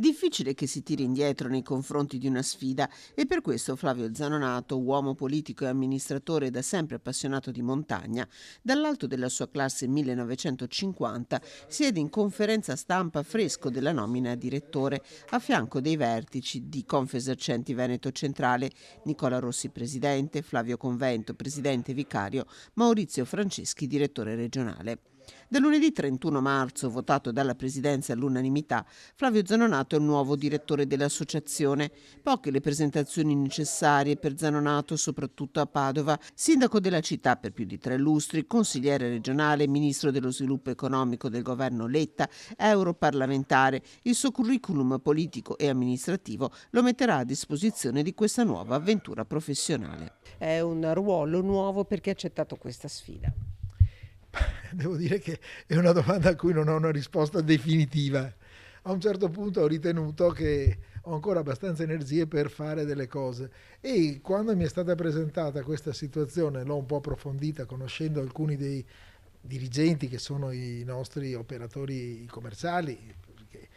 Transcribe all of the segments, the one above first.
Difficile che si tiri indietro nei confronti di una sfida e per questo Flavio Zanonato, uomo politico e amministratore da sempre appassionato di montagna, dall'alto della sua classe 1950 siede in conferenza stampa fresco della nomina a direttore a fianco dei vertici di Confesercenti Veneto Centrale, Nicola Rossi presidente, Flavio Convento presidente vicario, Maurizio Franceschi direttore regionale. Da lunedì 31 marzo, votato dalla Presidenza all'unanimità, Flavio Zanonato è il nuovo direttore dell'associazione. Poche le presentazioni necessarie per Zanonato, soprattutto a Padova, sindaco della città per più di 3 lustri, consigliere regionale, ministro dello sviluppo economico del governo Letta, europarlamentare. Il suo curriculum politico e amministrativo lo metterà a disposizione di questa nuova avventura professionale. È un ruolo nuovo perché ha accettato questa sfida. Devo dire che è una domanda a cui non ho una risposta definitiva. A un certo punto ho ritenuto che ho ancora abbastanza energie per fare delle cose e quando mi è stata presentata questa situazione l'ho un po' approfondita conoscendo alcuni dei dirigenti che sono i nostri operatori commerciali, perché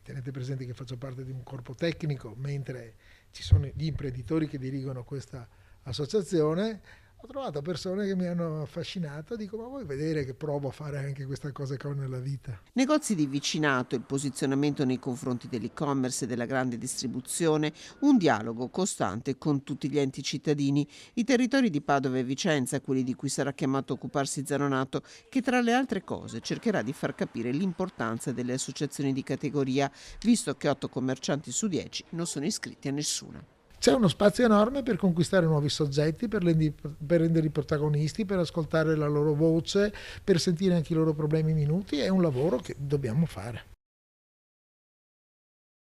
tenete presente che faccio parte di un corpo tecnico mentre ci sono gli imprenditori che dirigono questa associazione. Ho trovato persone che mi hanno affascinato, dico ma vuoi vedere che provo a fare anche questa cosa che ho nella vita? Negozi di vicinato, il posizionamento nei confronti dell'e-commerce e della grande distribuzione, un dialogo costante con tutti gli enti cittadini, i territori di Padova e Vicenza, quelli di cui sarà chiamato a occuparsi Zanonato, che tra le altre cose cercherà di far capire l'importanza delle associazioni di categoria, visto che 8 commercianti su 10 non sono iscritti a nessuna. C'è uno spazio enorme per conquistare nuovi soggetti, per renderli protagonisti, per ascoltare la loro voce, per sentire anche i loro problemi minuti. È un lavoro che dobbiamo fare.